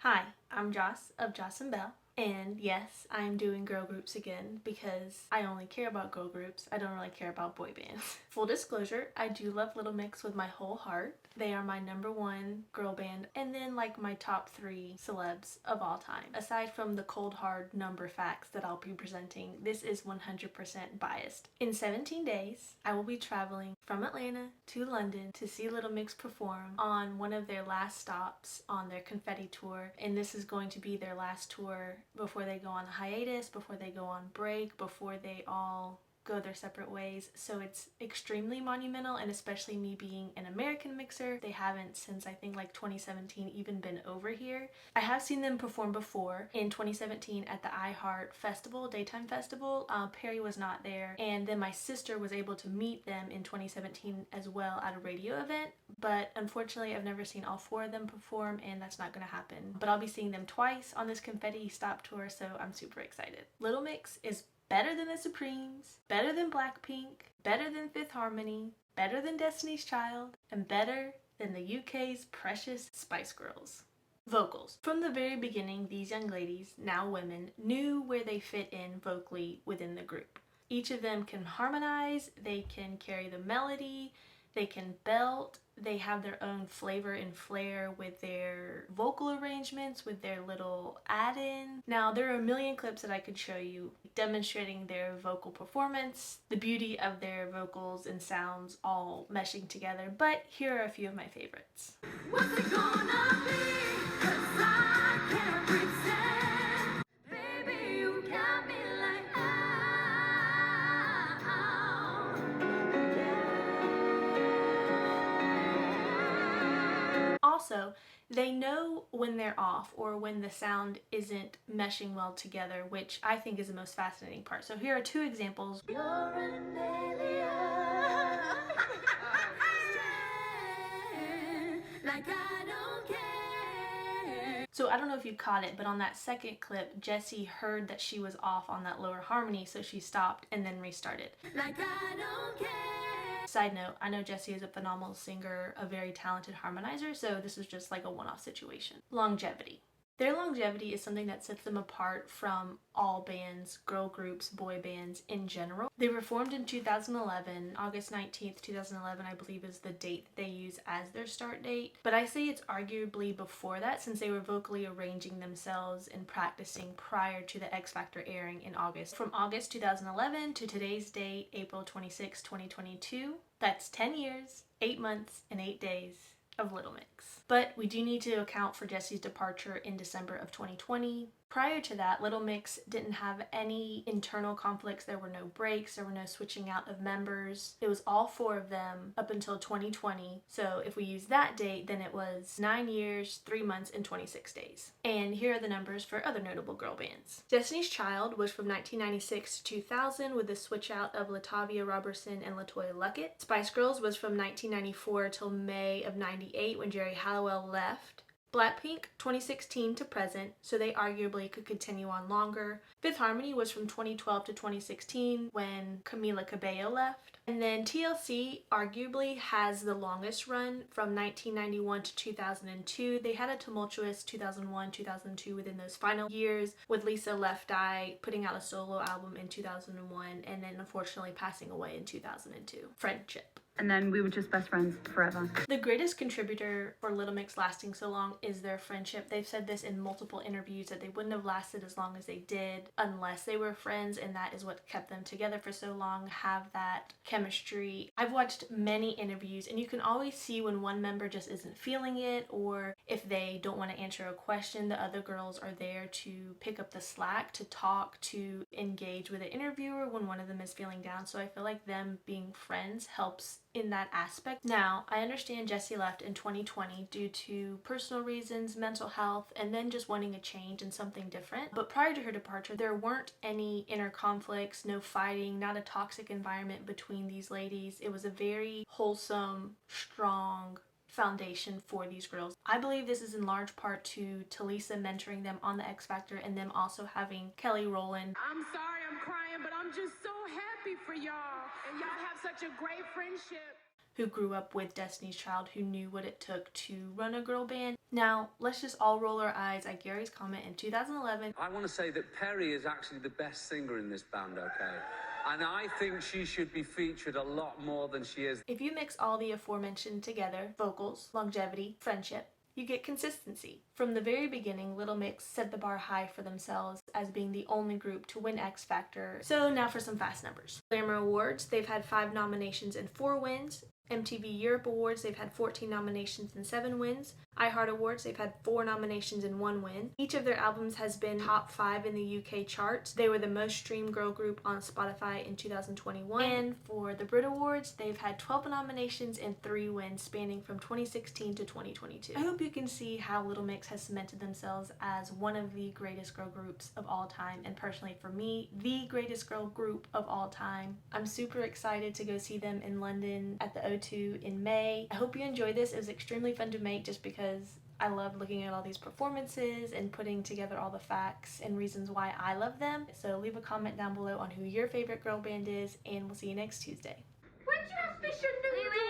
Hi, I'm Joss of Joss and Bell. And yes, I'm doing girl groups again because I only care about girl groups. I don't really care about boy bands. Full disclosure, I do love Little Mix with my whole heart. They are my #1 girl band and then like my top 3 celebs of all time. Aside from the cold hard number facts that I'll be presenting, this is 100% biased. In 17 days, I will be traveling from Atlanta to London to see Little Mix perform on one of their last stops on their Confetti tour, and this is going to be their last tour before they go on hiatus, before they go on break, before they all go their separate ways. So it's extremely monumental, and especially me being an American mixer, they haven't since I think like 2017 even been over here. I have seen them perform before in 2017 at the iHeart Festival, Daytime Festival. Perry was not there, and then my sister was able to meet them in 2017 as well at a radio event, but unfortunately I've never seen all 4 of them perform, and that's not gonna happen. But I'll be seeing them twice on this Confetti Stop tour, so I'm super excited. Little Mix is better than the Supremes, better than Blackpink, better than Fifth Harmony, better than Destiny's Child, and better than the UK's precious Spice Girls. Vocals. From the very beginning, these young ladies, now women, knew where they fit in vocally within the group. Each of them can harmonize, they can carry the melody, they can belt, they have their own flavor and flair with their vocal arrangements, with their little add-in. Now, there are a million clips that I could show you demonstrating their vocal performance, the beauty of their vocals and sounds all meshing together, but here are a few of my favorites. What's it gonna be? 'Cause I can't pretend. Baby, you got me like Also, they know when they're off or when the sound isn't meshing well together, which I think is the most fascinating part. So here are 2 examples. You're an alien. Like I don't care. So I don't know if you caught it, but on that second clip, Jessie heard that she was off on that lower harmony, so she stopped and then restarted. Like I don't care. Side note, I know Jessie is a phenomenal singer, a very talented harmonizer, so this was just like a one-off situation. Longevity. Their longevity is something that sets them apart from all bands, girl groups, boy bands in general. They were formed in 2011. August 19th, 2011, I believe, is the date that they use as their start date. But I say it's arguably before that, since they were vocally arranging themselves and practicing prior to the X Factor airing in August. From August 2011 to today's date, April 26, 2022, that's 10 years, 8 months, and 8 days of Little Mix. But we do need to account for Jessie's departure in December of 2020. Prior to that, Little Mix didn't have any internal conflicts. There were no breaks, there were no switching out of members. It was all 4 of them up until 2020. So if we use that date, then it was 9 years, 3 months, and 26 days. And here are the numbers for other notable girl bands. Destiny's Child was from 1996 to 2000 with the switch out of Latavia Robertson and LaToya Luckett. Spice Girls was from 1994 till May of 98 when Jerry Halliwell left. Blackpink, 2016 to present, so they arguably could continue on longer. Fifth Harmony was from 2012 to 2016 when Camila Cabello left. And then TLC arguably has the longest run from 1991 to 2002. They had a tumultuous 2001, 2002 within those final years, with Lisa Left Eye putting out a solo album in 2001 and then unfortunately passing away in 2002. Friendship. And then we were just best friends forever. The greatest contributor for Little Mix lasting so long is their friendship. They've said this in multiple interviews that they wouldn't have lasted as long as they did unless they were friends, and that is what kept them together for so long, have that chemistry. I've watched many interviews and you can always see when one member just isn't feeling it, or if they don't want to answer a question, the other girls are there to pick up the slack, to talk, to engage with the interviewer when one of them is feeling down. So I feel like them being friends helps in that aspect. Now, I understand Jessie left in 2020 due to personal reasons, mental health, and then just wanting a change and something different. But prior to her departure, there weren't any inner conflicts, no fighting, not a toxic environment between these ladies. It was a very wholesome, strong foundation for these girls. I believe this is in large part to Talisa mentoring them on the X Factor and them also having Kelly Rowland. I'm sorry I'm crying, but I'm just so happy for y'all. And y'all have such a great friendship. who grew up with Destiny's Child, who knew what it took to run a girl band. Now, let's just all roll our eyes at Gary's comment in 2011. I want to say that Perry is actually the best singer in this band, okay? And I think she should be featured a lot more than she is. If you mix all the aforementioned together, vocals, longevity, friendship, you get consistency. From the very beginning, Little Mix set the bar high for themselves as being the only group to win X Factor. So now for some fast numbers. Glamour Awards, they've had 5 nominations and 4 wins. MTV Europe Awards, they've had 14 nominations and 7 wins. iHeart Awards, they've had 4 nominations and 1 win. Each of their albums has been top 5 in the UK charts. They were the most streamed girl group on Spotify in 2021. And for the Brit Awards, they've had 12 nominations and 3 wins spanning from 2016 to 2022. I hope you can see how Little Mix has cemented themselves as one of the greatest girl groups of all time, and personally for me, the greatest girl group of all time. I'm super excited to go see them in London at the O2 in May. I hope you enjoyed this. It was extremely fun to make just because I love looking at all these performances and putting together all the facts and reasons why I love them. So leave a comment down below on who your favorite girl band is, and we'll see you next Tuesday. When'd you have fish and noodles?